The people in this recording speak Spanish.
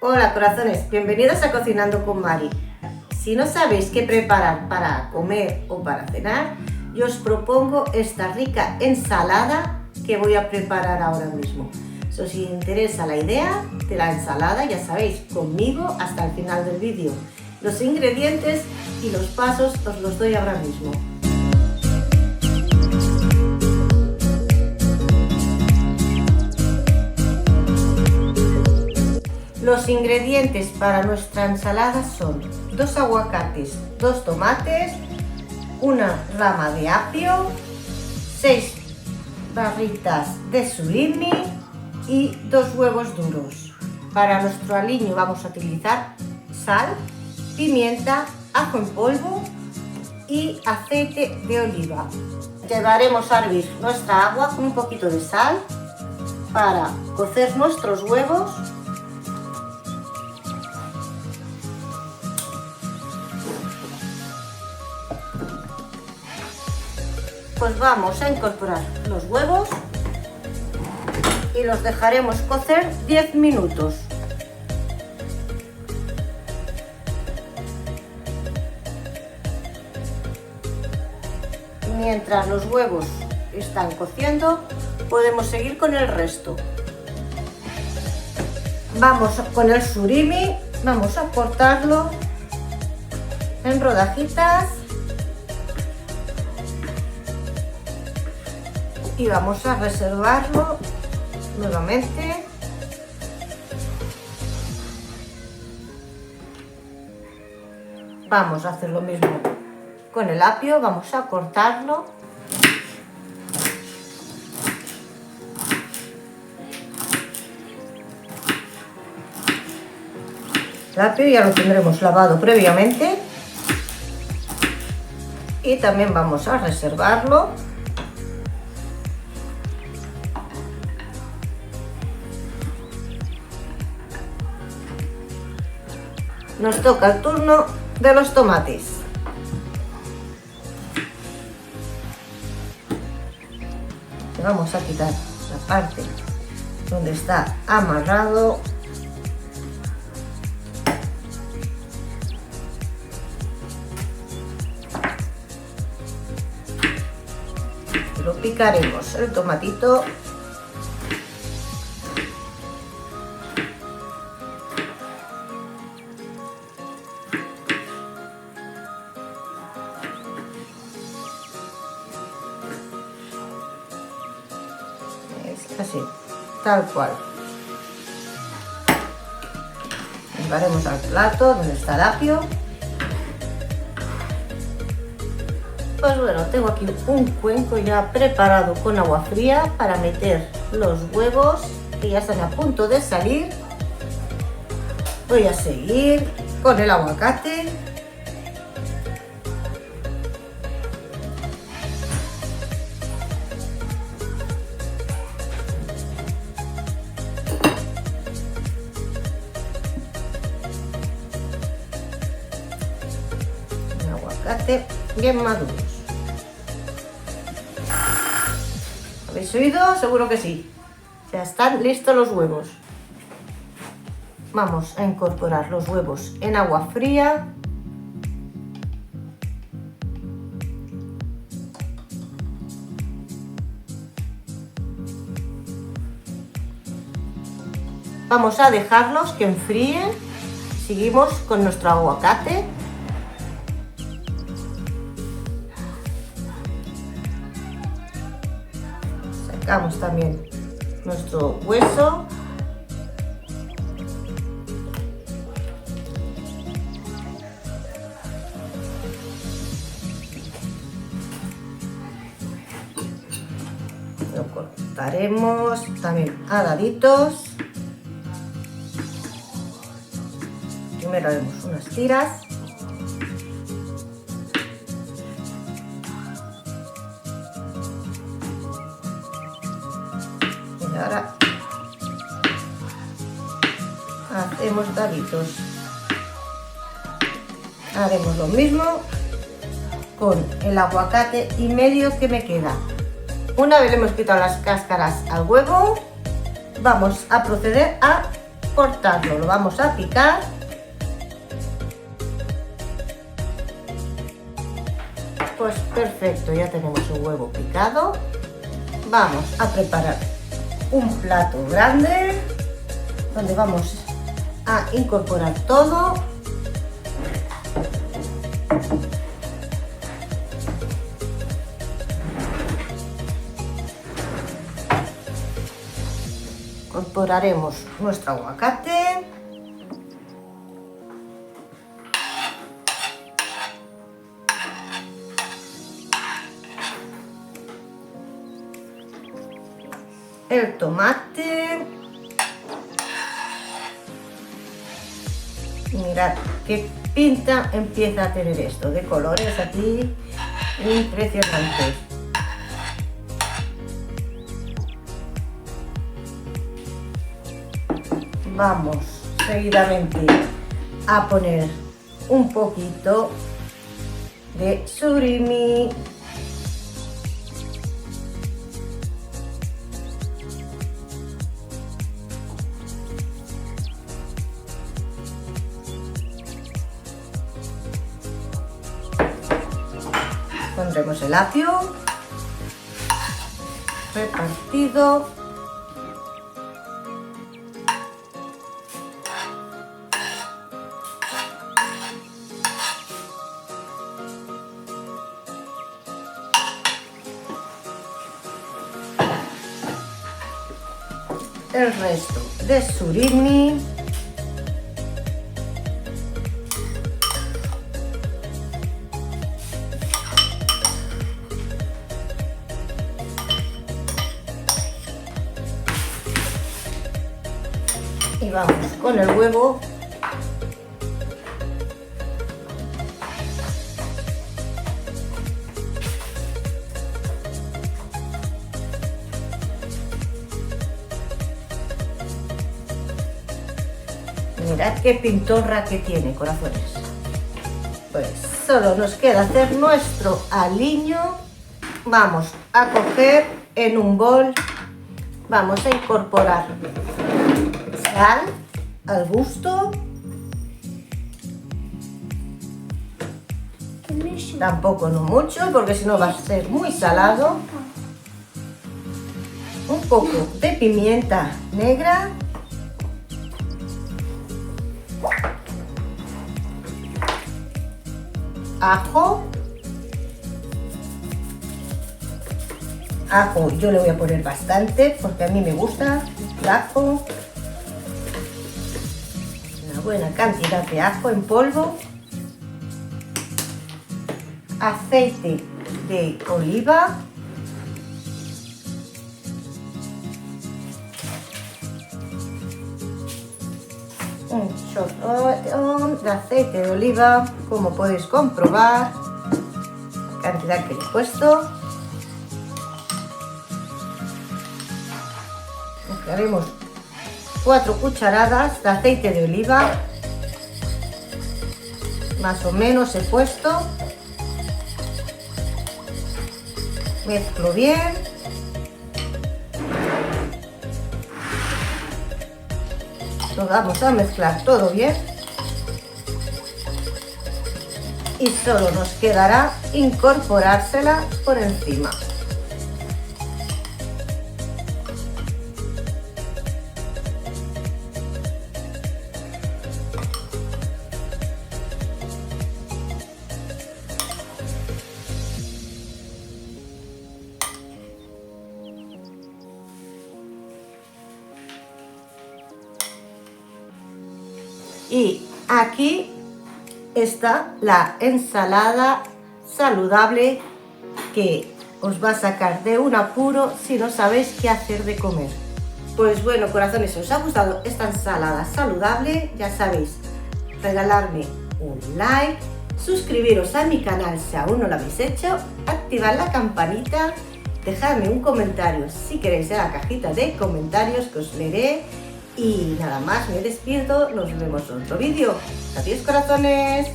Hola corazones, bienvenidos a Cocinando con Mari. Si no sabéis qué preparar para comer o para cenar, yo os propongo esta rica ensalada que voy a preparar ahora mismo. Si os interesa la idea de la ensalada, ya sabéis, conmigo hasta el final del vídeo. Los ingredientes y los pasos os los doy ahora mismo. Los ingredientes para nuestra ensalada son 2 aguacates, 2 tomates, una rama de apio, 6 barritas de surimi y 2 huevos duros. Para nuestro aliño vamos a utilizar sal, pimienta, ajo en polvo y aceite de oliva. Llevaremos a hervir nuestra agua con un poquito de sal para cocer nuestros huevos. Pues vamos a incorporar los huevos y los dejaremos cocer 10 minutos. Mientras los huevos están cociendo, podemos seguir con el resto. Vamos con el surimi, vamos a cortarlo en rodajitas. Y vamos a reservarlo nuevamente. Vamos a hacer lo mismo con el apio, vamos a cortarlo. El apio ya lo tendremos lavado previamente. Y también vamos a reservarlo. Nos toca el turno de los tomates. Vamos a quitar la parte donde está amarrado. Lo picaremos el tomatito. Así, tal cual. Llevaremos al plato donde está el apio. Pues bueno, tengo aquí un cuenco ya preparado con agua fría para meter los huevos que ya están a punto de salir. Voy a seguir con el aguacate. Bien maduros. ¿Habéis oído? Seguro que sí. Ya están listos los huevos. Vamos a incorporar los huevos en agua fría. Vamos a dejarlos que enfríen. Seguimos con nuestro aguacate. Sacamos también nuestro hueso. Lo cortaremos también a daditos. Primero haremos unas tiras. Ahora hacemos daditos. Haremos lo mismo con el aguacate y medio que me queda. Una vez le hemos quitado las cáscaras al huevo, vamos a proceder a cortarlo, lo vamos a picar. Pues perfecto, ya tenemos un huevo picado. Vamos a preparar un plato grande donde vamos a incorporar todo. Incorporaremos nuestro aguacate. El tomate. Mirad qué pinta empieza a tener esto de colores aquí impresionantes. Vamos seguidamente a poner un poquito de surimi. Pondremos el apio repartido. El resto de surimi. Y vamos con el huevo. Mirad qué pintorra que tiene, corazones. Pues solo nos queda hacer nuestro aliño. Vamos a coger en un bol. Vamos a incorporar sal al gusto. Tampoco no mucho, porque si no va a ser muy salado. Un poco de pimienta negra. Ajo. Ajo yo le voy a poner bastante porque a mí me gusta el ajo. Una buena cantidad de ajo en polvo. Aceite de oliva. Un chorrón de aceite de oliva, como podéis comprobar, la cantidad que le he puesto. Haremos 4 cucharadas de aceite de oliva, más o menos he puesto. Mezclo bien. Lo vamos a mezclar todo bien. Y solo nos quedará incorporársela por encima. Y aquí está la ensalada saludable que os va a sacar de un apuro si no sabéis qué hacer de comer. Pues bueno, corazones, si os ha gustado esta ensalada saludable, ya sabéis, regalarme un like, suscribiros a mi canal si aún no lo habéis hecho, activar la campanita, dejadme un comentario si queréis en la cajita de comentarios que os leeré. Y nada más, me despido, nos vemos en otro vídeo. Adiós, corazones.